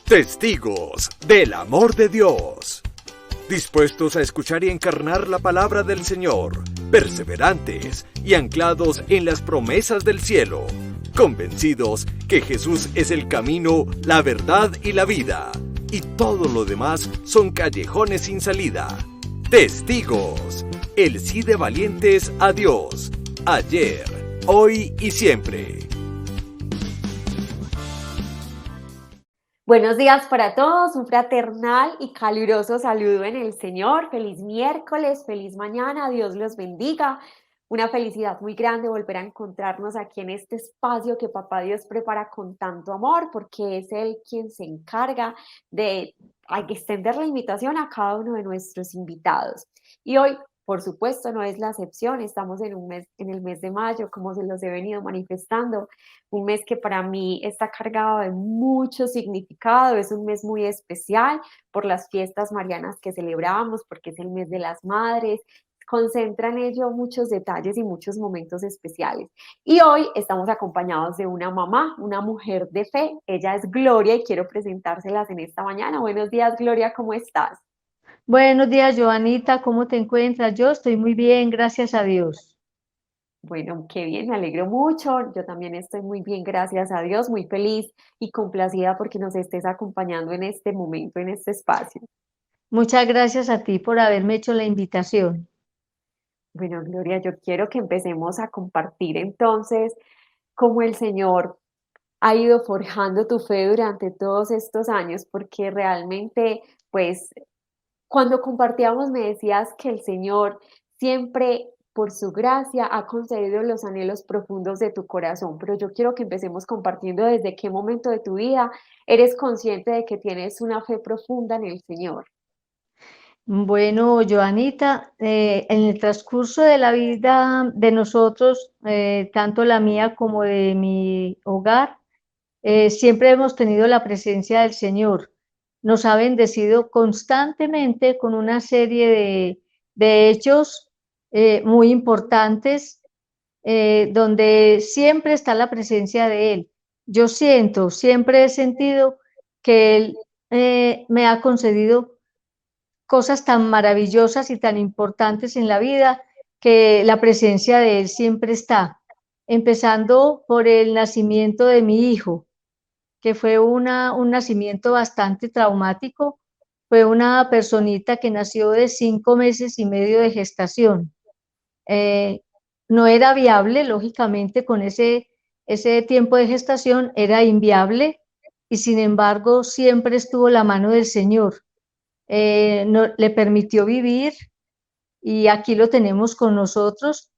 Testigos del amor de Dios. Dispuestos a escuchar y encarnar la palabra del Señor, perseverantes y anclados en las promesas del cielo, convencidos que Jesús es el camino, la verdad y la vida, y todo lo demás son callejones sin salida. Testigos, el sí de valientes a Dios, ayer, hoy y siempre. Buenos días para todos, un fraternal y caluroso saludo en el Señor. Feliz miércoles, feliz mañana, Dios los bendiga. Una felicidad muy grande volver a encontrarnos aquí en este espacio que Papá Dios prepara con tanto amor, porque es Él quien se encarga de extender la invitación a cada uno de nuestros invitados. Y hoy, por supuesto, no es la excepción. Estamos en el mes de mayo, como se los he venido manifestando, un mes que para mí está cargado de mucho significado. Es un mes muy especial por las fiestas marianas que celebramos, porque es el mes de las madres. Concentra en ello muchos detalles y muchos momentos especiales. Y hoy estamos acompañados de una mamá, una mujer de fe. Ella es Gloria y quiero presentárselas en esta mañana. Buenos días, Gloria, ¿cómo estás? Buenos días, Joanita, ¿cómo te encuentras? Yo estoy muy bien, gracias a Dios. Bueno, qué bien, me alegro mucho. Yo también estoy muy bien, gracias a Dios, muy feliz y complacida porque nos estés acompañando en este momento, en este espacio. Muchas gracias a ti por haberme hecho la invitación. Bueno, Gloria, yo quiero que empecemos a compartir entonces cómo el Señor ha ido forjando tu fe durante todos estos años, porque realmente, pues, cuando compartíamos me decías que el Señor siempre, por su gracia, ha concedido los anhelos profundos de tu corazón, pero yo quiero que empecemos compartiendo desde qué momento de tu vida eres consciente de que tienes una fe profunda en el Señor. Bueno, Joanita, en el transcurso de la vida de nosotros, tanto la mía como de mi hogar, siempre hemos tenido la presencia del Señor. Nos ha bendecido constantemente con una serie de hechos muy importantes donde siempre está la presencia de Él. Yo siempre he sentido que Él me ha concedido cosas tan maravillosas y tan importantes en la vida, que la presencia de Él siempre está, empezando por el nacimiento de mi hijo, que fue un nacimiento bastante traumático. Fue una personita que nació de 5 meses y medio de gestación. eh, no era viable, lógicamente, con ese tiempo de gestación era inviable, y sin embargo siempre estuvo la mano del Señor. Le permitió vivir, y aquí lo tenemos con nosotros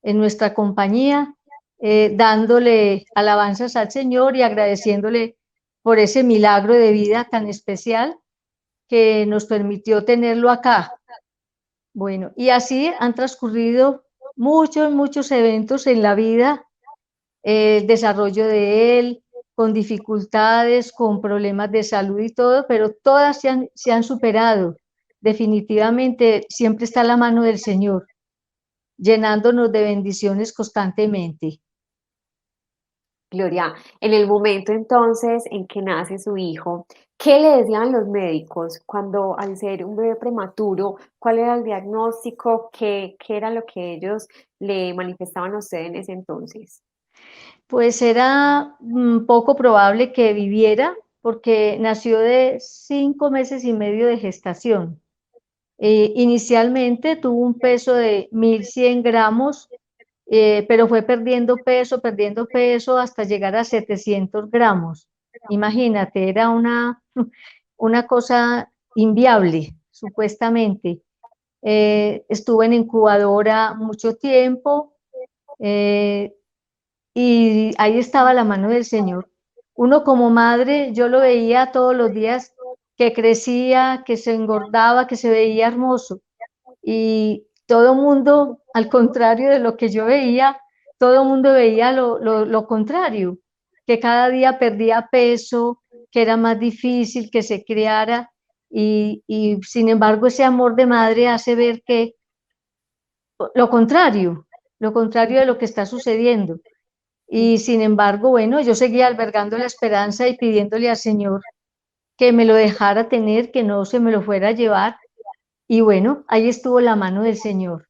en nuestra compañía, dándole alabanzas al Señor y agradeciéndole por ese milagro de vida tan especial que nos permitió tenerlo acá. Bueno, y así han transcurrido muchos eventos en la vida, el desarrollo de él, con dificultades, con problemas de salud y todo, pero todas se han superado. Definitivamente siempre está la mano del Señor, llenándonos de bendiciones constantemente. Gloria, en el momento entonces en que nace su hijo, ¿qué le decían los médicos cuando al ser un bebé prematuro, cuál era el diagnóstico, qué era lo que ellos le manifestaban a usted en ese entonces? Pues era poco probable que viviera, porque nació de 5 meses y medio de gestación. Inicialmente tuvo un peso de 1.100 gramos, pero fue perdiendo peso hasta llegar a 700 gramos. Imagínate, era una cosa inviable, supuestamente. Estuvo en incubadora mucho tiempo, eh, y ahí estaba la mano del Señor. Uno como madre, yo lo veía todos los días, que crecía, que se engordaba, que se veía hermoso. Y todo mundo, al contrario de lo que yo veía, todo mundo veía lo contrario, que cada día perdía peso, que era más difícil que se criara, y sin embargo ese amor de madre hace ver que lo contrario, lo contrario de lo que está sucediendo. Y sin embargo, bueno, yo seguía albergando la esperanza y pidiéndole al Señor que me lo dejara tener, que no se me lo fuera a llevar. Y bueno, ahí estuvo la mano del Señor.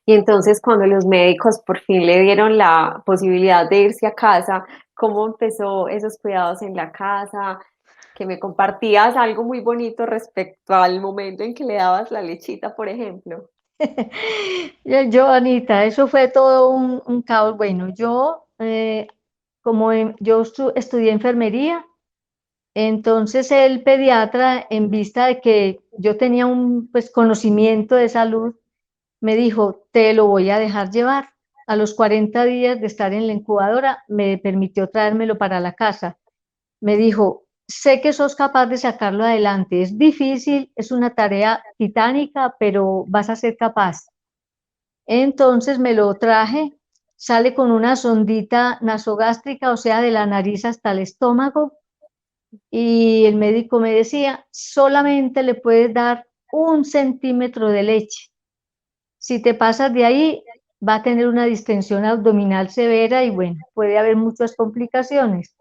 Y entonces cuando los médicos por fin le dieron la posibilidad de irse a casa, ¿cómo empezó esos cuidados en la casa? Que me compartías algo muy bonito respecto al momento en que le dabas la lechita, por ejemplo. Yo, Anita, eso fue todo un caos. Bueno, yo, yo estudié enfermería, entonces el pediatra, en vista de que yo tenía un pues, conocimiento de salud, me dijo, te lo voy a dejar llevar. A los 40 días de estar en la incubadora, me permitió traérmelo para la casa. Me dijo, sé que sos capaz de sacarlo adelante. Es difícil, es una tarea titánica, pero vas a ser capaz. Entonces me lo traje, sale con una sondita nasogástrica, o sea, de la nariz hasta el estómago, y el médico me decía, solamente le puedes dar 1 centímetro de leche. Si te pasas de ahí, va a tener una distensión abdominal severa y bueno, puede haber muchas complicaciones.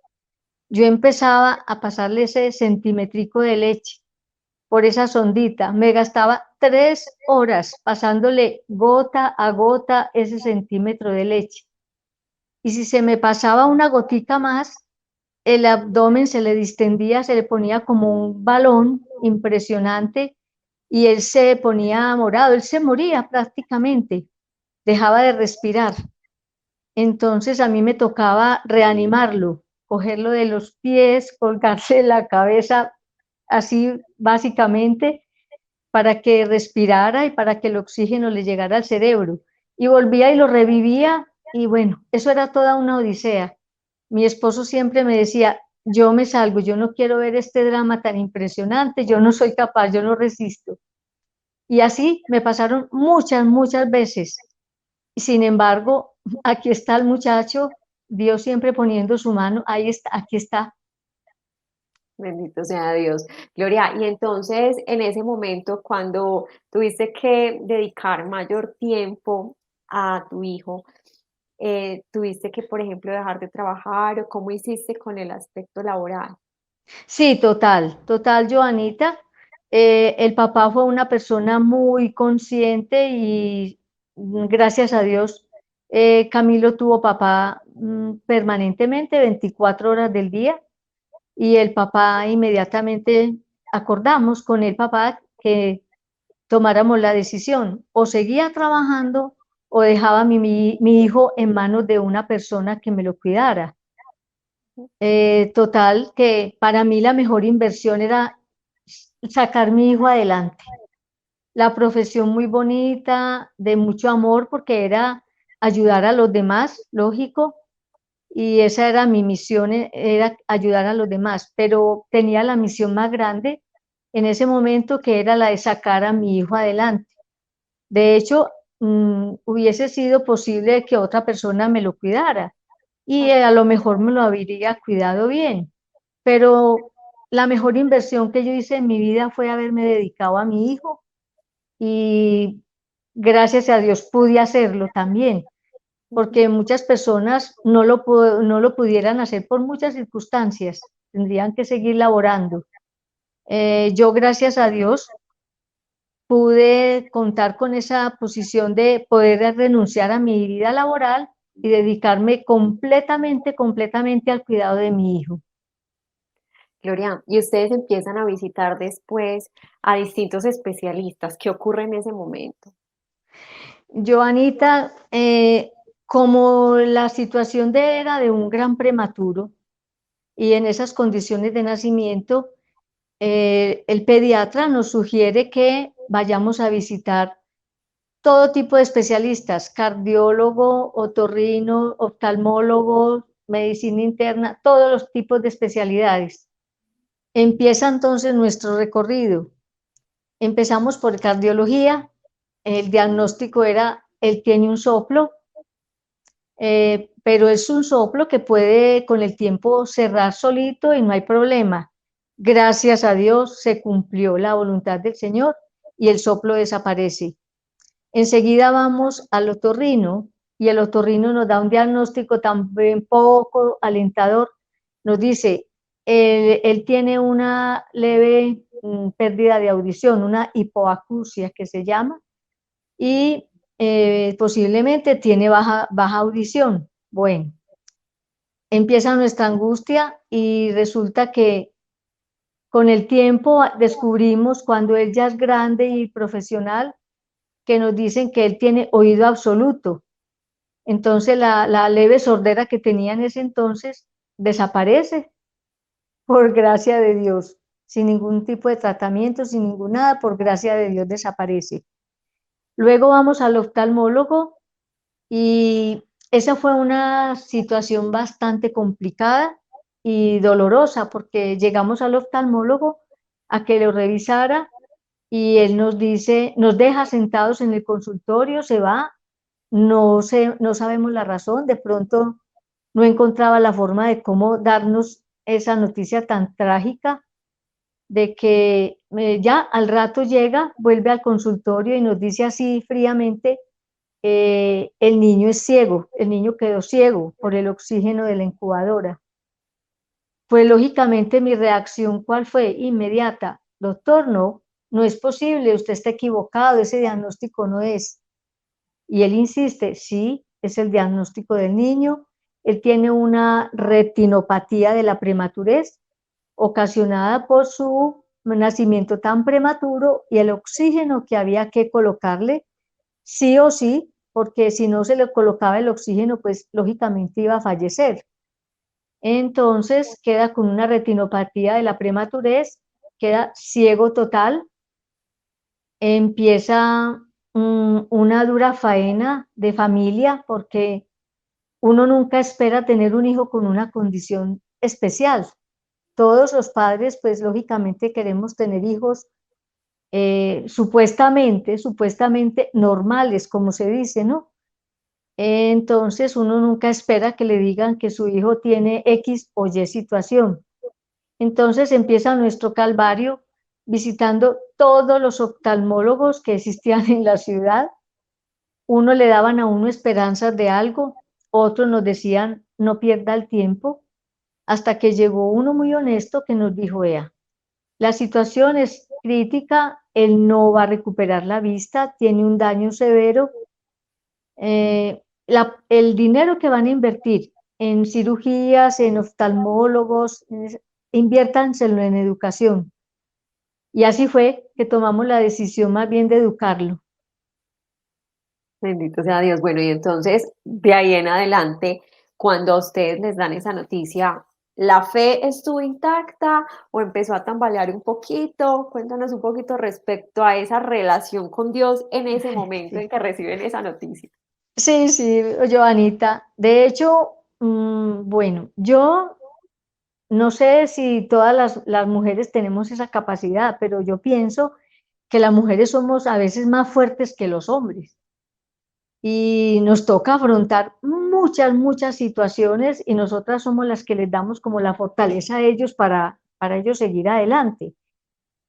Yo empezaba a pasarle ese centimetrico de leche por esa sondita. Me gastaba 3 horas pasándole gota a gota ese centímetro de leche. Y si se me pasaba una gotica más, el abdomen se le distendía, se le ponía como un balón impresionante y él se ponía morado, él se moría prácticamente, dejaba de respirar. Entonces a mí me tocaba reanimarlo, cogerlo de los pies, colgarse la cabeza, así básicamente, para que respirara y para que el oxígeno le llegara al cerebro. Y volvía y lo revivía y bueno, eso era toda una odisea. Mi esposo siempre me decía, yo me salgo, yo no quiero ver este drama tan impresionante, yo no soy capaz, yo no resisto. Y así me pasaron muchas, muchas veces. Sin embargo, aquí está el muchacho, Dios siempre poniendo su mano, ahí está, aquí está. Bendito sea Dios. Gloria, y entonces en ese momento cuando tuviste que dedicar mayor tiempo a tu hijo, tuviste que, por ejemplo, dejar de trabajar o cómo hiciste con el aspecto laboral. Sí, total, total, Joanita. El papá fue una persona muy consciente y gracias a Dios, Camilo tuvo papá permanentemente, 24 horas del día, y el papá inmediatamente acordamos con el papá que tomáramos la decisión, o seguía trabajando o dejaba a mi hijo en manos de una persona que me lo cuidara. Total, que para mí la mejor inversión era sacar mi hijo adelante. La profesión muy bonita, de mucho amor, porque era ayudar a los demás, lógico, y esa era mi misión, era ayudar a los demás, pero tenía la misión más grande en ese momento que era la de sacar a mi hijo adelante. De hecho, hubiese sido posible que otra persona me lo cuidara y a lo mejor me lo habría cuidado bien, pero la mejor inversión que yo hice en mi vida fue haberme dedicado a mi hijo y gracias a Dios pude hacerlo también, porque muchas personas no lo pudieran hacer por muchas circunstancias, tendrían que seguir laborando. Yo, gracias a Dios, pude contar con esa posición de poder renunciar a mi vida laboral y dedicarme completamente, completamente al cuidado de mi hijo. Gloria, y ustedes empiezan a visitar después a distintos especialistas. ¿Qué ocurre en ese momento? Joanita, como la situación era de un gran prematuro y en esas condiciones de nacimiento, el pediatra nos sugiere que vayamos a visitar todo tipo de especialistas, cardiólogo, otorrino, oftalmólogo, medicina interna, todos los tipos de especialidades. Empieza entonces nuestro recorrido. Empezamos por cardiología, el diagnóstico era, él tiene un soplo, pero es un soplo que puede con el tiempo cerrar solito y no hay problema. Gracias a Dios se cumplió la voluntad del Señor y el soplo desaparece. Enseguida vamos al otorrino y el otorrino nos da un diagnóstico también poco alentador. Nos dice, él tiene una leve pérdida de audición, una hipoacusia que se llama, y posiblemente tiene baja audición. Bueno, empieza nuestra angustia y resulta que con el tiempo descubrimos, cuando él ya es grande y profesional, que nos dicen que él tiene oído absoluto. Entonces la leve sordera que tenía en ese entonces desaparece, por gracia de Dios, sin ningún tipo de tratamiento, sin ningún nada, por gracia de Dios desaparece. Luego vamos al oftalmólogo y esa fue una situación bastante complicada y dolorosa, porque llegamos al oftalmólogo a que lo revisara y él nos dice, nos deja sentados en el consultorio, se va, no sé, no sabemos la razón, de pronto no encontraba la forma de cómo darnos esa noticia tan trágica de que ya al rato llega, vuelve al consultorio y nos dice así fríamente, el niño es ciego, el niño quedó ciego por el oxígeno de la incubadora. Pues lógicamente mi reacción, ¿cuál fue? Inmediata. Doctor, no, no es posible, usted está equivocado, ese diagnóstico no es. Y él insiste, sí, es el diagnóstico del niño, él tiene una retinopatía de la prematurez ocasionada por su nacimiento tan prematuro y el oxígeno que había que colocarle, sí o sí, porque si no se le colocaba el oxígeno, pues lógicamente iba a fallecer. Entonces queda con una retinopatía de la prematurez, queda ciego total, empieza una dura faena de familia, porque uno nunca espera tener un hijo con una condición especial. Todos los padres, pues lógicamente queremos tener hijos supuestamente normales, como se dice, ¿no? Entonces uno nunca espera que le digan que su hijo tiene X o Y situación. Entonces empieza nuestro calvario visitando todos los oftalmólogos que existían en la ciudad. Uno le daban a uno esperanzas de algo, otros nos decían no pierda el tiempo, hasta que llegó uno muy honesto que nos dijo, vea, la situación es crítica, él no va a recuperar la vista, tiene un daño severo. El dinero que van a invertir en cirugías, en oftalmólogos, inviértanselo en educación. Y así fue que tomamos la decisión más bien de educarlo. Bendito sea Dios. Bueno, y entonces, de ahí en adelante, cuando a ustedes les dan esa noticia, ¿la fe estuvo intacta o empezó a tambalear un poquito? Cuéntanos un poquito respecto a esa relación con Dios en ese momento Sí, en que reciben esa noticia. sí, sí, Joanita. De hecho, bueno, yo no sé si todas las mujeres tenemos esa capacidad, pero yo pienso que las mujeres somos a veces más fuertes que los hombres y nos toca afrontar muchas situaciones y nosotras somos las que les damos como la fortaleza a ellos para ellos seguir adelante.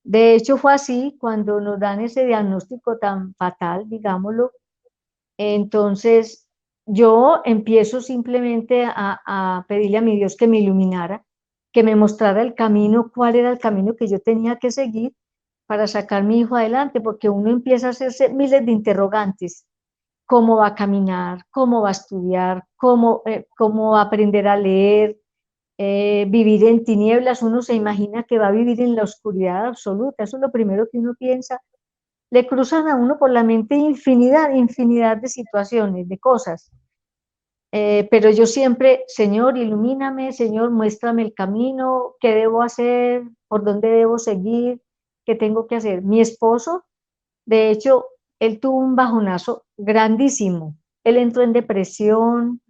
De hecho, fue así cuando nos dan ese diagnóstico tan fatal, digámoslo. Entonces, yo empiezo simplemente a pedirle a mi Dios que me iluminara, que me mostrara el camino, cuál era el camino que yo tenía que seguir para sacar a mi hijo adelante, porque uno empieza a hacerse miles de interrogantes. ¿Cómo va a caminar? ¿Cómo va a estudiar? ¿Cómo va a aprender a leer? Vivir en tinieblas, uno se imagina que va a vivir en la oscuridad absoluta, eso es lo primero que uno piensa. Le cruzan a uno por la mente infinidad de situaciones, de cosas. Pero yo siempre, Señor, ilumíname, Señor, muéstrame el camino, qué debo hacer, por dónde debo seguir, qué tengo que hacer. Mi esposo, de hecho, él tuvo un bajonazo grandísimo. Él entró en depresión,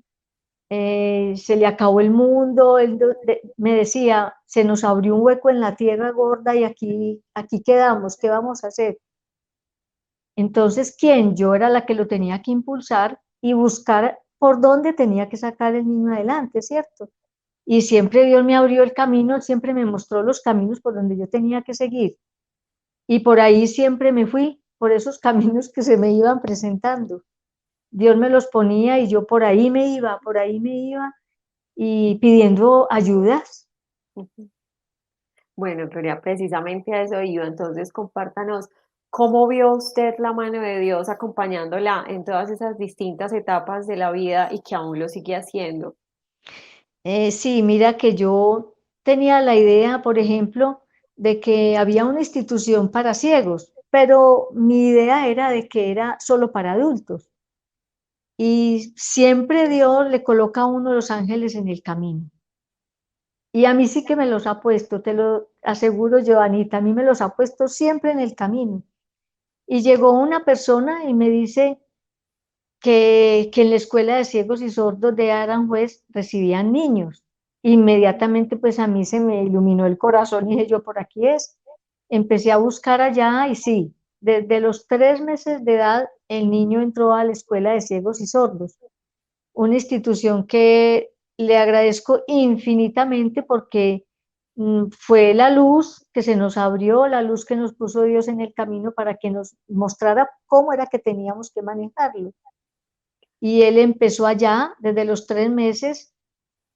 se le acabó el mundo. Él me decía, se nos abrió un hueco en la tierra gorda y aquí quedamos, ¿qué vamos a hacer? Entonces, ¿quién? Yo era la que lo tenía que impulsar y buscar por dónde tenía que sacar el niño adelante, ¿cierto? Y siempre Dios me abrió el camino, Él siempre me mostró los caminos por donde yo tenía que seguir. Y por ahí siempre me fui, por esos caminos que se me iban presentando. Dios me los ponía y yo por ahí me iba y pidiendo ayudas. Bueno, Gloria, precisamente a eso iba. Entonces, compártanos cómo vio usted la mano de Dios acompañándola en todas esas distintas etapas de la vida y que aún lo sigue haciendo. Sí, mira que yo tenía la idea, por ejemplo, de que había una institución para ciegos, pero mi idea era de que era solo para adultos. Y siempre Dios le coloca a uno los ángeles en el camino. Y a mí sí que me los ha puesto, te lo aseguro, Joanita, a mí me los ha puesto siempre en el camino. Y llegó una persona y me dice que en la escuela de ciegos y sordos de Aranjuez recibían niños. Inmediatamente pues a mí se me iluminó el corazón y dije yo, por aquí es. Empecé a buscar allá y sí, desde los 3 meses de edad el niño entró a la escuela de ciegos y sordos, una institución que le agradezco infinitamente porque fue la luz que se nos abrió, la luz que nos puso Dios en el camino para que nos mostrara cómo era que teníamos que manejarlo. Y él empezó allá desde los 3 meses.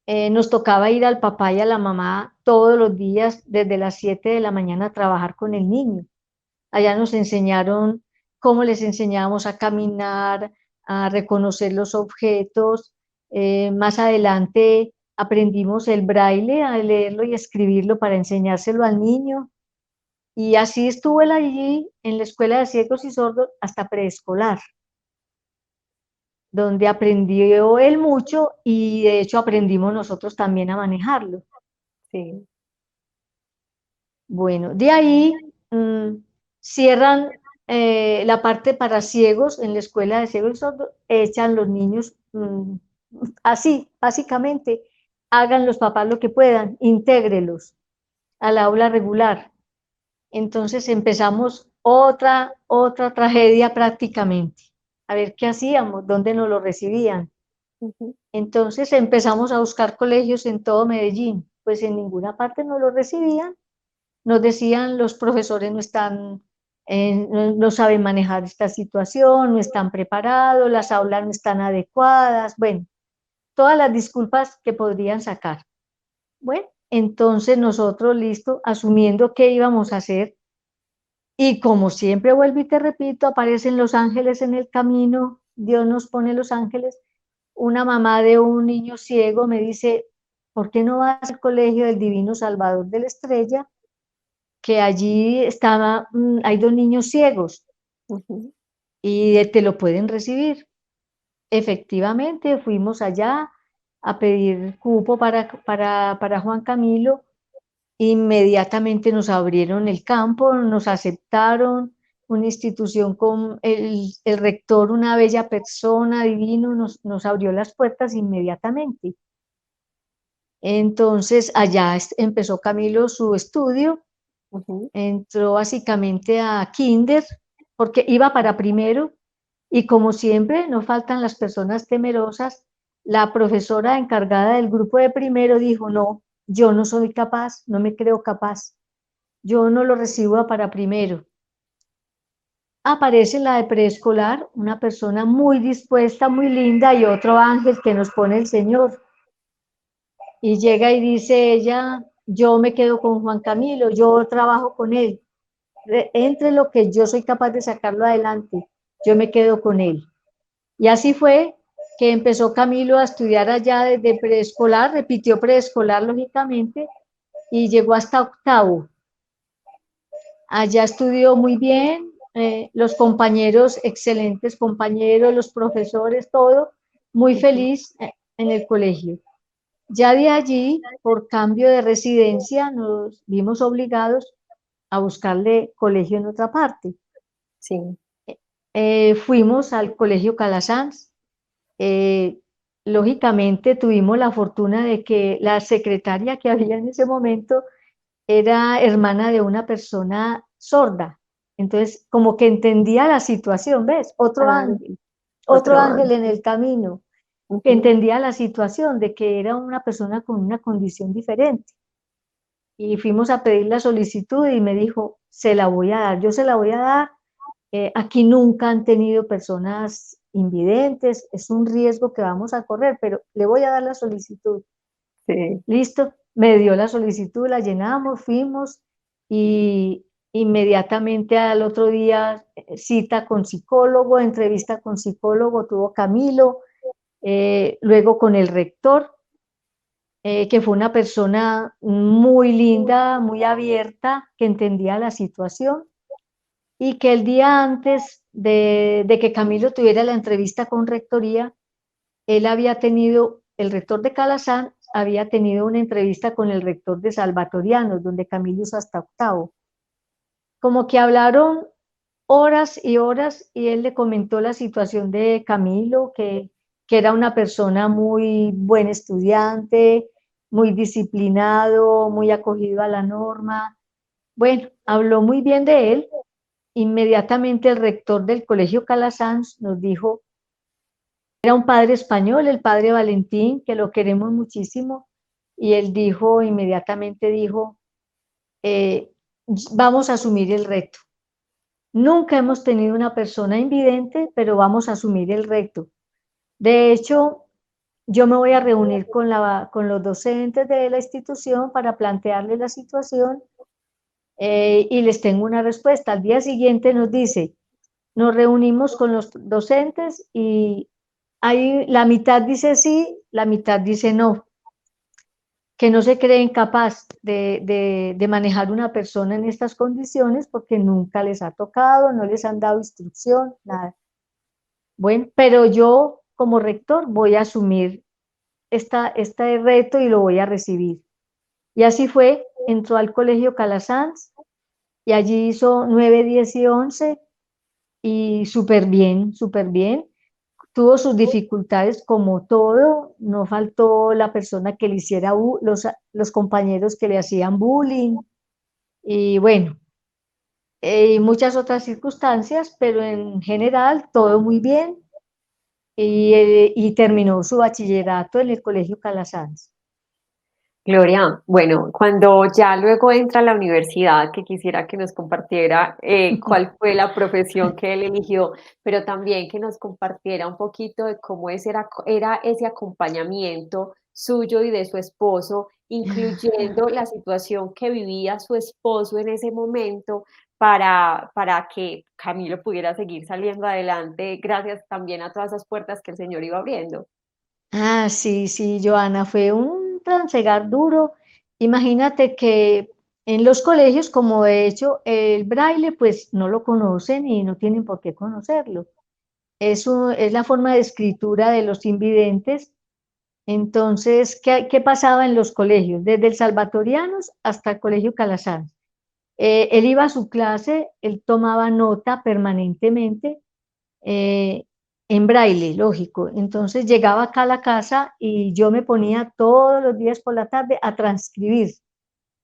Nos tocaba ir al papá y a la mamá todos los días desde las 7 de la mañana a trabajar con el niño. Allá nos enseñaron cómo les enseñábamos a caminar, a reconocer los objetos. Más adelante aprendimos el braille, a leerlo y escribirlo para enseñárselo al niño. Y así estuvo él allí en la escuela de ciegos y sordos hasta preescolar, donde aprendió él mucho y de hecho aprendimos nosotros también a manejarlo. Sí. Bueno, de ahí cierran la parte para ciegos en la escuela de ciegos y sordos, echan los niños así, básicamente, hagan los papás lo que puedan, intégrelos al aula regular. Entonces empezamos otra tragedia prácticamente. A ver qué hacíamos, dónde nos lo recibían. Ujú. Entonces empezamos a buscar colegios en todo Medellín, pues en ninguna parte nos lo recibían. Nos decían los profesores no están, no saben manejar esta situación, no están preparados, las aulas no están adecuadas, bueno, todas las disculpas que podrían sacar. Bueno, entonces nosotros, listo, asumiendo qué íbamos a hacer, y como siempre vuelvo y te repito, aparecen los ángeles en el camino, Dios nos pone los ángeles. Una mamá de un niño ciego me dice, ¿por qué no vas al colegio del Divino Salvador de la Estrella? Que allí estaba, hay 2 niños ciegos Ujú. y te lo pueden recibir. Efectivamente, fuimos allá a pedir cupo para Juan Camilo. Inmediatamente nos abrieron el campo, nos aceptaron, una institución con el rector, una bella persona, divino, nos abrió las puertas inmediatamente. Entonces allá empezó Camilo su estudio. Ujú. Entró básicamente a kinder porque iba para primero y como siempre no faltan las personas temerosas, la profesora encargada del grupo de primero dijo, no, yo no soy capaz, no me creo capaz, yo no lo recibo para primero. Aparece la de preescolar, una persona muy dispuesta, muy linda y otro ángel que nos pone el Señor. Y llega y dice ella, yo me quedo con Juan Camilo, yo trabajo con él. Entre lo que yo soy capaz de sacarlo adelante, yo me quedo con él. Y así fue que empezó Camilo a estudiar allá desde preescolar, repitió preescolar lógicamente y llegó hasta octavo. Allá estudió muy bien, los compañeros, excelentes compañeros, los profesores, todo, muy Ujú. feliz en el colegio. Ya de allí, por cambio de residencia, nos vimos obligados a buscarle colegio en otra parte. Sí. Fuimos al Colegio Calasanz. eh, Lógicamente tuvimos la fortuna de que la secretaria que había en ese momento era hermana de una persona sorda. Entonces, como que entendía la situación, ¿ves? Ah, Otro otro ángel año. en el camino, que Ujú. entendía la situación de que era una persona con una condición diferente. Y fuimos a pedir la solicitud y me dijo, se la voy a dar, yo se la voy a dar. Aquí nunca han tenido personas invidentes, es un riesgo que vamos a correr, pero le voy a dar la solicitud. Sí. ¿Listo? me dio la solicitud, la llenamos, fuimos y inmediatamente al otro día cita con psicólogo, entrevista con psicólogo, tuvo Camilo, luego con el rector, que fue una persona muy linda, muy abierta, que entendía la situación y que el día antes de que Camilo tuviera la entrevista con rectoría, él había tenido, el rector de Calasanz había tenido una entrevista con el rector de Salvatorianos, donde Camilo es hasta octavo. Como que hablaron horas y horas y él le comentó la situación de Camilo, que era una persona muy buen estudiante, muy disciplinado, muy acogido a la norma. Bueno, habló muy bien de él. Inmediatamente el rector del Colegio Calasanz nos dijo, era un padre español, el padre Valentín, que lo queremos muchísimo, y él dijo, inmediatamente dijo, eh, vamos a asumir el reto. Nunca hemos tenido una persona invidente, pero vamos a asumir el reto. De hecho, yo me voy a reunir con los docentes de la institución para plantearles la situación y les tengo una respuesta. Al día siguiente nos dice, nos reunimos con los docentes y ahí la mitad dice sí, la mitad dice no, que no se creen capaz de manejar una persona en estas condiciones porque nunca les ha tocado, no les han dado instrucción, nada. Bueno, pero yo como rector voy a asumir este reto y lo voy a recibir. Y así fue, entró al colegio Calasanz y allí hizo 9, 10 y 11 y súper bien, súper bien. Tuvo sus dificultades como todo, no faltó la persona que le hiciera, los compañeros que le hacían bullying y bueno, y muchas otras circunstancias, pero en general todo muy bien y terminó su bachillerato en el Colegio Calasanz. Gloria, bueno, cuando ya luego entra a la universidad, que quisiera que nos compartiera cuál fue la profesión que él eligió, pero también que nos compartiera un poquito de cómo era ese acompañamiento suyo y de su esposo, incluyendo la situación que vivía su esposo en ese momento para que Camilo pudiera seguir saliendo adelante, gracias también a todas esas puertas que el Señor iba abriendo. Ah, sí, sí, Joana, fue un transegar duro. Imagínate que en los colegios, como de hecho el braille, pues no lo conocen y no tienen por qué conocerlo. Es la forma de escritura de los invidentes. Entonces, ¿qué pasaba en los colegios? Desde el Salvatorianos hasta el Colegio Calasanz. Él iba a su clase, él tomaba nota permanentemente eh, en braille, lógico. Entonces llegaba acá a la casa y yo me ponía todos los días por la tarde a transcribir.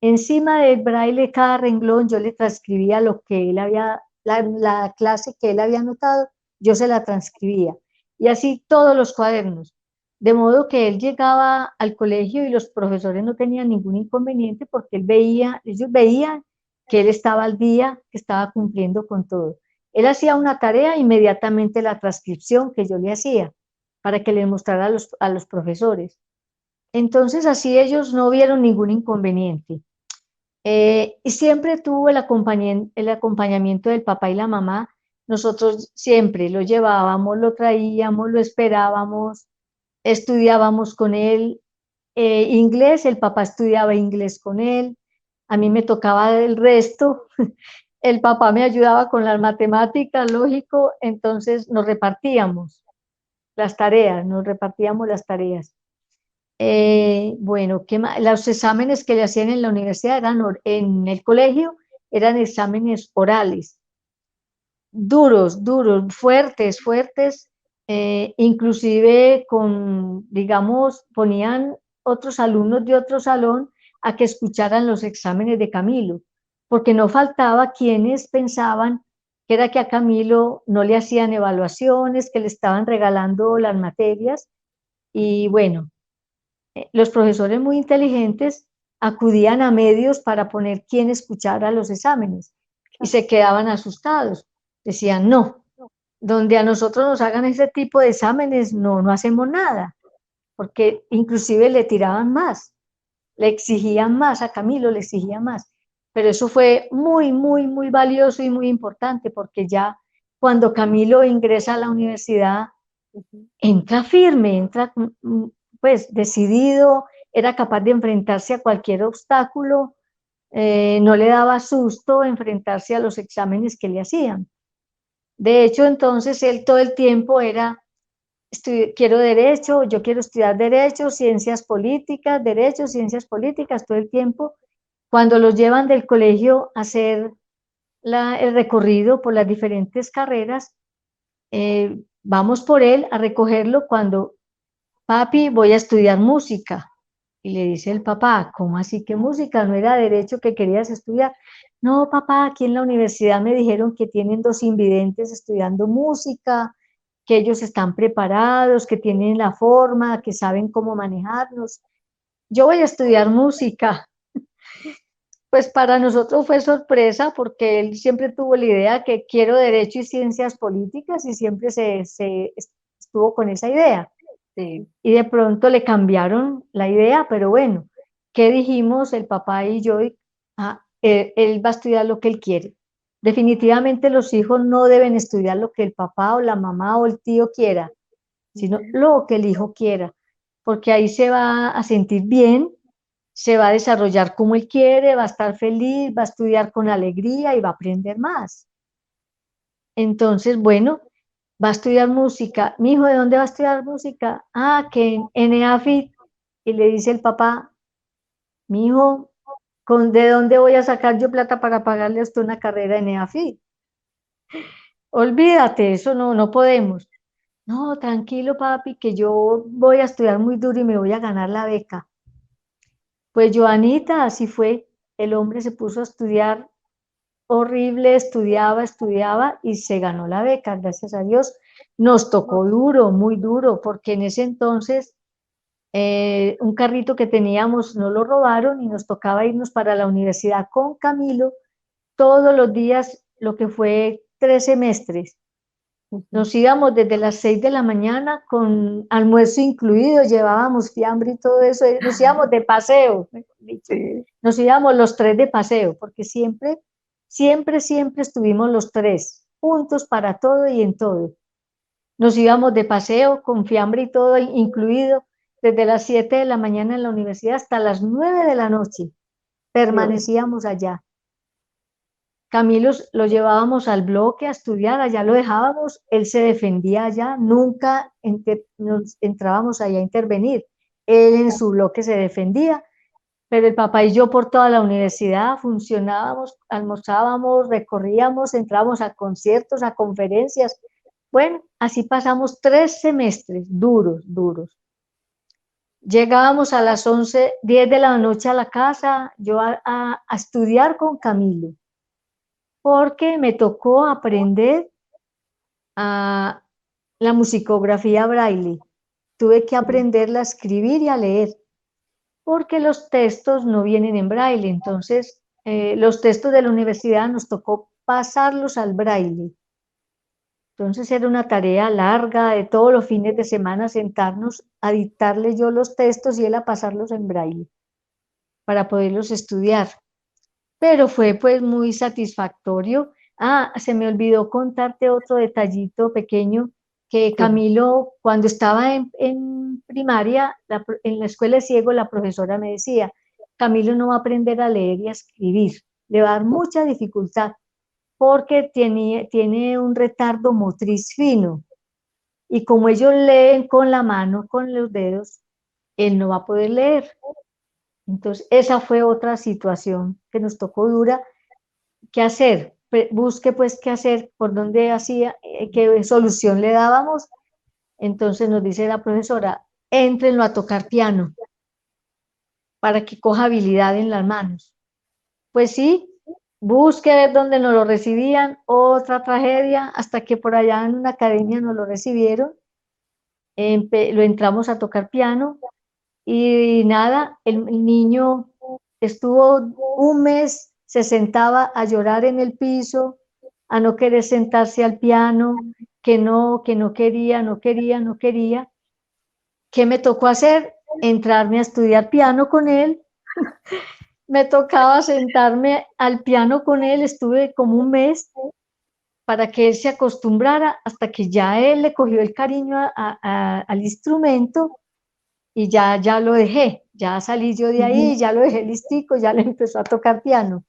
Encima del braille, cada renglón, yo le transcribía lo que él había, la clase que él había anotado, yo se la transcribía. Y así todos los cuadernos. De modo que él llegaba al colegio y los profesores no tenían ningún inconveniente porque ellos veían que él estaba al día, que estaba cumpliendo con todo. Él hacía una tarea, inmediatamente la transcripción que yo le hacía para que le mostrara a los profesores. Entonces así ellos no vieron ningún inconveniente. Y siempre tuvo el acompañamiento del papá y la mamá. Nosotros siempre lo llevábamos, lo traíamos, lo esperábamos, estudiábamos con él inglés, el papá estudiaba inglés con él, a mí me tocaba el resto, el papá me ayudaba con las matemáticas, lógico, entonces nos repartíamos las tareas, nos repartíamos las tareas. Bueno, ¿qué más? Los exámenes que le hacían en la universidad en el colegio eran exámenes orales, duros, duros, fuertes, fuertes, inclusive digamos, ponían otros alumnos de otro salón a que escucharan los exámenes de Camilo, porque no faltaba quienes pensaban que era que a Camilo no le hacían evaluaciones, que le estaban regalando las materias, y bueno, los profesores muy inteligentes acudían a medios para poner quien escuchara los exámenes y se quedaban asustados. Decían, no, donde a nosotros nos hagan ese tipo de exámenes, no hacemos nada, porque inclusive le tiraban más. le exigían más, a Camilo le exigían más. Pero eso fue muy, muy, muy valioso y muy importante porque ya cuando Camilo ingresa a la universidad, entra firme, entra pues decidido, era capaz de enfrentarse a cualquier obstáculo, no le daba susto enfrentarse a los exámenes que le hacían. De hecho, entonces él todo el tiempo era, quiero derecho, yo quiero estudiar derecho, ciencias políticas, todo el tiempo. Cuando los llevan del colegio a hacer el recorrido por las diferentes carreras, vamos por él a recogerlo cuando, papi, voy a estudiar música. Y le dice el papá, ¿cómo así que música? ¿No era derecho que querías estudiar? No, papá, aquí en la universidad me dijeron que tienen 2 invidentes estudiando música, que ellos están preparados, que tienen la forma, que saben cómo manejarnos. Yo voy a estudiar música. Pues para nosotros fue sorpresa porque él siempre tuvo la idea que quiero derecho y ciencias políticas y siempre se estuvo con esa idea. Sí. Y de pronto le cambiaron la idea, pero bueno, ¿qué dijimos el papá y yo? Él va a estudiar lo que él quiere. Definitivamente los hijos no deben estudiar lo que el papá o la mamá o el tío quiera, sino lo que el hijo quiera, porque ahí se va a sentir bien, se va a desarrollar como él quiere, va a estar feliz, va a estudiar con alegría y va a aprender más. Entonces, bueno, va a estudiar música. Mi hijo, ¿de dónde va a estudiar música? Ah, que en EAFIT. Y le dice el papá, mi hijo, ¿de dónde voy a sacar yo plata para pagarle a usted una carrera en EAFIT? Olvídate, eso no podemos. No, tranquilo, papi, que yo voy a estudiar muy duro y me voy a ganar la beca. Pues Joanita, así fue. El hombre se puso a estudiar horrible, estudiaba y se ganó la beca, gracias a Dios. Nos tocó duro, muy duro, porque en ese entonces un carrito que teníamos no lo robaron y nos tocaba irnos para la universidad con Camilo todos los días, lo que fue 3 semestres. Nos íbamos desde las 6 de la mañana con almuerzo incluido, llevábamos fiambre y todo eso, nos íbamos de paseo, Sí. nos íbamos los 3 de paseo, porque siempre, siempre, siempre estuvimos los 3 juntos para todo y en todo. Nos íbamos de paseo con fiambre y todo incluido, desde las 7 de la mañana en la universidad hasta las 9 de la noche. Permanecíamos allá. Camilo lo llevábamos al bloque a estudiar, allá lo dejábamos, él se defendía allá, nunca nos entrábamos allá a intervenir. Él en su bloque se defendía, pero el papá y yo por toda la universidad funcionábamos, almorzábamos, recorríamos, entrábamos a conciertos, a conferencias. Bueno, así pasamos 3 semestres duros, duros. Llegábamos a las 11, 10 de la noche a la casa, yo a estudiar con Camilo, porque me tocó aprender a la musicografía braille. Tuve que aprenderla a escribir y a leer, porque los textos no vienen en braille. Entonces, los textos de la universidad nos tocó pasarlos al braille. Entonces era una tarea larga de todos los fines de semana sentarnos a dictarle yo los textos y él a pasarlos en braille para poderlos estudiar. Pero fue pues muy satisfactorio. Ah, se me olvidó contarte otro detallito pequeño, que Camilo, cuando estaba en primaria, en la escuela de ciego, la profesora me decía, Camilo no va a aprender a leer y a escribir, le va a dar mucha dificultad, porque tiene un retardo motriz fino, y como ellos leen con la mano, con los dedos, él no va a poder leer. Entonces, esa fue otra situación que nos tocó dura. ¿Qué hacer? Busque pues qué hacer, por dónde hacía, qué solución le dábamos. Entonces nos dice la profesora, éntrenlo a tocar piano para que coja habilidad en las manos. Pues sí, busque ver dónde nos lo recibían, otra tragedia, hasta que por allá en una academia nos lo recibieron, lo entramos a tocar piano y nada, el niño estuvo un mes, se sentaba a llorar en el piso, a no querer sentarse al piano, que no quería, no quería, no quería. ¿Qué me tocó hacer? Entrarme a estudiar piano con él Me tocaba sentarme al piano con él, estuve como un mes para que él se acostumbrara hasta que ya él le cogió el cariño al instrumento y ya lo dejé, ya salí yo de ahí, ya lo dejé listico, ya le empezó a tocar piano.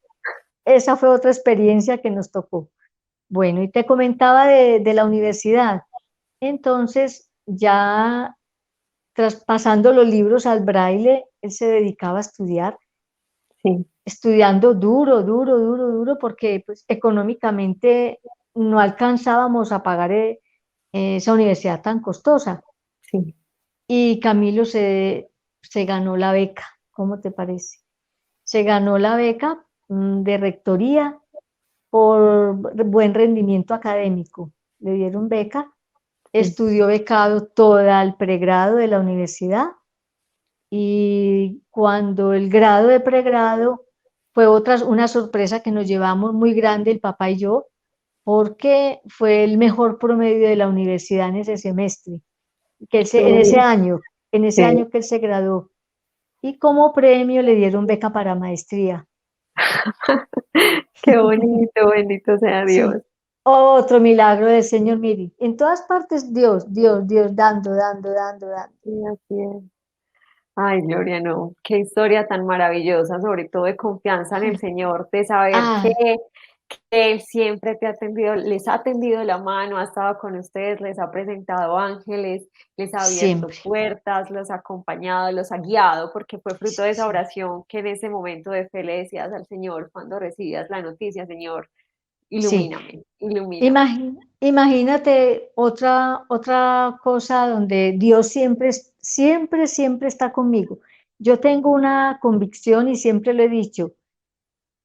Esa fue otra experiencia que nos tocó. Bueno, y te comentaba de la universidad. Entonces, ya traspasando los libros al braille, él se dedicaba a estudiar, Sí, estudiando duro, duro, duro, duro, porque pues, económicamente no alcanzábamos a pagar esa universidad tan costosa. sí. Y Camilo se ganó la beca, ¿cómo te parece? Se ganó la beca de rectoría por buen rendimiento académico. Le dieron beca, Sí. estudió becado todo el pregrado de la universidad y cuando el grado de pregrado fue una sorpresa que nos llevamos muy grande el papá y yo, porque fue el mejor promedio de la universidad en ese semestre, Qué bonito. en ese Sí. año que él se graduó. Y como premio le dieron beca para maestría. Qué bonito, bendito sea Dios. Sí, otro milagro del Señor, mire, en todas partes Dios, Dios, Dios, dando, dando, dando, dando. Sí, así es. Ay, Gloria, no, qué historia tan maravillosa, sobre todo de confianza en el Señor, de saber Ah, que Él siempre te ha atendido, les ha tendido la mano, ha estado con ustedes, les ha presentado ángeles, les ha abierto siempre, puertas, los ha acompañado, los ha guiado, porque fue fruto de esa sí. oración que en ese momento de fe le decías al Señor cuando recibías la noticia, Señor, Sí, ilumíname, ilumíname. imagínate otra cosa donde Dios siempre, siempre, siempre está conmigo. Yo tengo una convicción y siempre lo he dicho,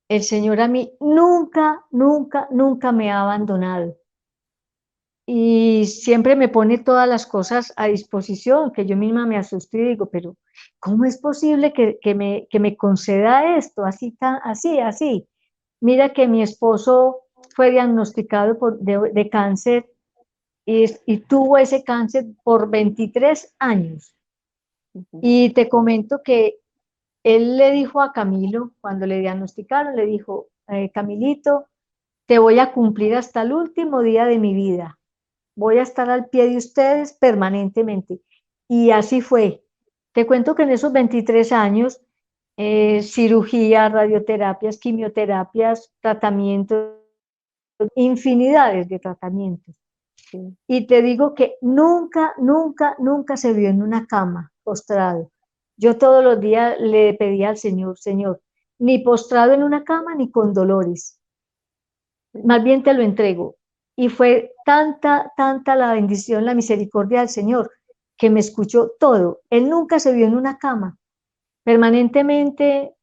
el Señor a mí nunca, nunca, nunca me ha abandonado. Y siempre me pone todas las cosas a disposición, que yo misma me asusto y digo, pero ¿cómo es posible que me conceda esto así, así, así? Mira que mi esposo fue diagnosticado de cáncer y tuvo ese cáncer por 23 años. Ujú. Y te comento que él le dijo a Camilo, cuando le diagnosticaron, le dijo, Camilito, te voy a cumplir hasta el último día de mi vida. Voy a estar al pie de ustedes permanentemente. Y así fue. Te cuento que en esos 23 años, cirugía, radioterapias, quimioterapias, tratamientos, infinidades de tratamientos. Sí. Y te digo que nunca, nunca, nunca se vio en una cama postrado. Yo todos los días le pedía al Señor, Señor, ni postrado en una cama ni con dolores, más bien te lo entrego. Y fue tanta, tanta la bendición, la misericordia del Señor, que me escuchó todo. Él nunca se vio en una cama, permanentemente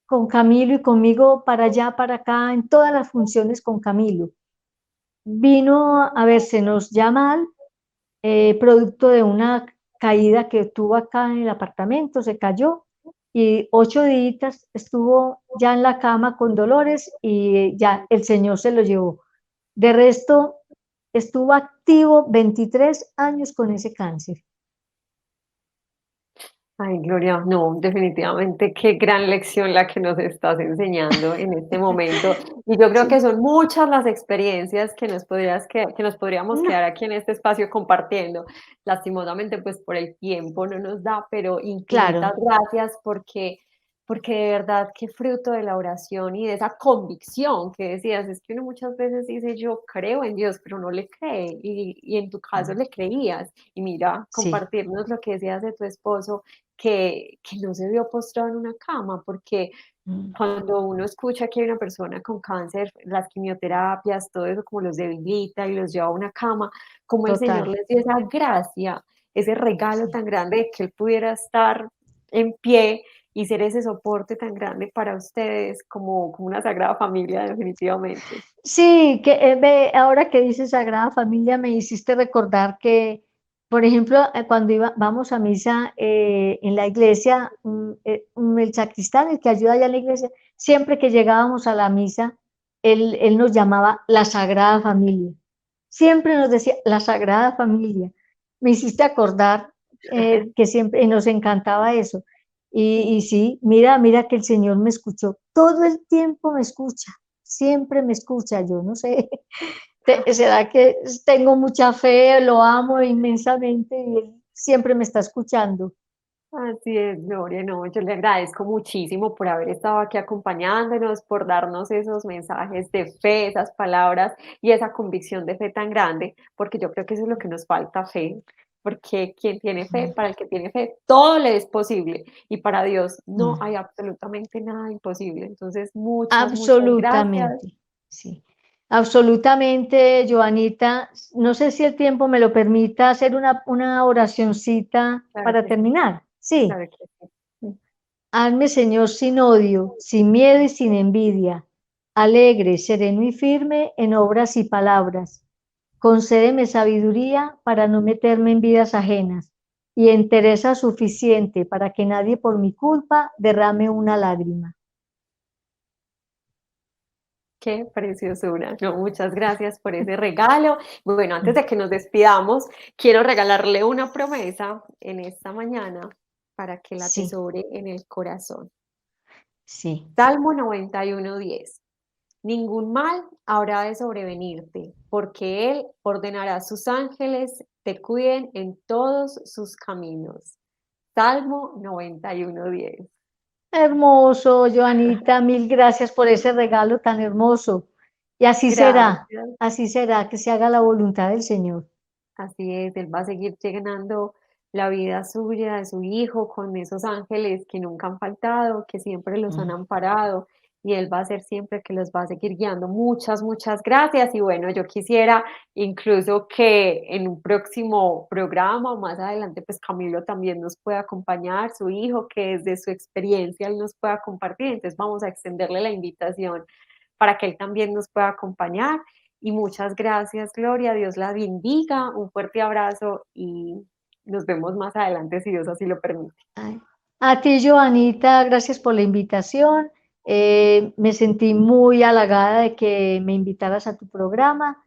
con Camilo y conmigo para allá, para acá, en todas las funciones con Camilo. Vino a versenos ya mal, producto de una caída que tuvo acá en el apartamento, se cayó y 8 días estuvo ya en la cama con dolores y ya el Señor se lo llevó. De resto, estuvo activo 23 años con ese cáncer. Ay, Gloria, no, definitivamente qué gran lección la que nos estás enseñando en este momento. Y yo creo que Sí, son muchas las experiencias que nos podríamos no, quedar aquí en este espacio compartiendo. Lastimosamente, pues por el tiempo no nos da, pero infinitas claro, gracias porque de verdad qué fruto de la oración y de esa convicción que decías, es que uno muchas veces dice yo creo en Dios, pero no le cree y en tu caso ah, le creías. Y mira, sí, compartirnos lo que decías de tu esposo que no se vio postrado en una cama, porque mm, cuando uno escucha que hay una persona con cáncer, las quimioterapias, todo eso como los debilita y los lleva a una cama, como el Señor total, les dio esa gracia, ese regalo sí. tan grande de que Él pudiera estar en pie y ser ese soporte tan grande para ustedes como una sagrada familia, definitivamente. Sí, ahora que dices Sagrada Familia me hiciste recordar que, por ejemplo, cuando vamos a misa en la iglesia, el sacristán, el que ayuda allá en la iglesia, siempre que llegábamos a la misa, él nos llamaba la Sagrada Familia. Siempre nos decía la Sagrada Familia. Me hiciste acordar que siempre nos encantaba eso. Y sí, mira que el Señor me escuchó, todo el tiempo me escucha, siempre me escucha, yo no sé, será que tengo mucha fe, lo amo inmensamente y Él siempre me está escuchando. Así es, Gloria, no, yo le agradezco muchísimo por haber estado aquí acompañándonos, por darnos esos mensajes de fe, esas palabras y esa convicción de fe tan grande, porque yo creo que eso es lo que nos falta, fe, porque quien tiene fe, para el que tiene fe, todo le es posible y para Dios no Mm. hay absolutamente nada imposible. Entonces, muchas, muchas gracias. Absolutamente, sí. Absolutamente, Joanita. No sé si el tiempo me lo permita hacer una oracioncita Claro para que sí, terminar. Sí. claro que sí. Hazme, Señor, sin odio, sin miedo y sin envidia, alegre, sereno y firme en obras y palabras. Concédeme sabiduría para no meterme en vidas ajenas y entereza suficiente para que nadie por mi culpa derrame una lágrima. Qué preciosura. No, muchas gracias por ese regalo. Bueno, antes de que nos despidamos, quiero regalarle una promesa en esta mañana para que la Sí, atesore en el corazón. sí. Salmo 91:10. Ningún mal habrá de sobrevenirte, porque Él ordenará a sus ángeles te cuiden en todos sus caminos. Salmo 91:10. Hermoso, Joanita, mil gracias por ese regalo tan hermoso. Y Gracias. así será, que se haga la voluntad del Señor. Así es, Él va a seguir llenando la vida suya, de su hijo, con esos ángeles que nunca han faltado, que siempre los han Mm. amparado, y Él va a ser siempre que los va a seguir guiando. Muchas, muchas gracias. Y bueno, yo quisiera incluso que en un próximo programa o más adelante, pues Camilo también nos pueda acompañar, su hijo, que desde su experiencia Él nos pueda compartir. Entonces vamos a extenderle la invitación para que Él también nos pueda acompañar. Y muchas gracias, Gloria. Dios la bendiga. Un fuerte abrazo y nos vemos más adelante si Dios así lo permite. Ay, a ti, Joanita, gracias por la invitación. Me sentí muy halagada de que me invitaras a tu programa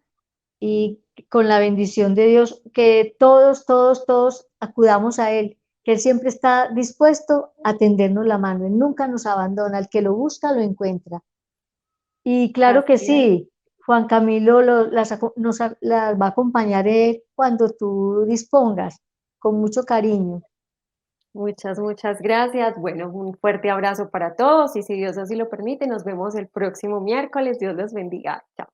y con la bendición de Dios, que todos acudamos a Él, que Él siempre está dispuesto a tendernos la mano. Él nunca nos abandona. El que lo busca, lo encuentra. Y claro que Así es. sí, Juan Camilo las va a acompañar él cuando tú dispongas, con mucho cariño. Muchas, muchas gracias. Bueno, un fuerte abrazo para todos y si Dios así lo permite, nos vemos el próximo miércoles. Dios los bendiga. Chao.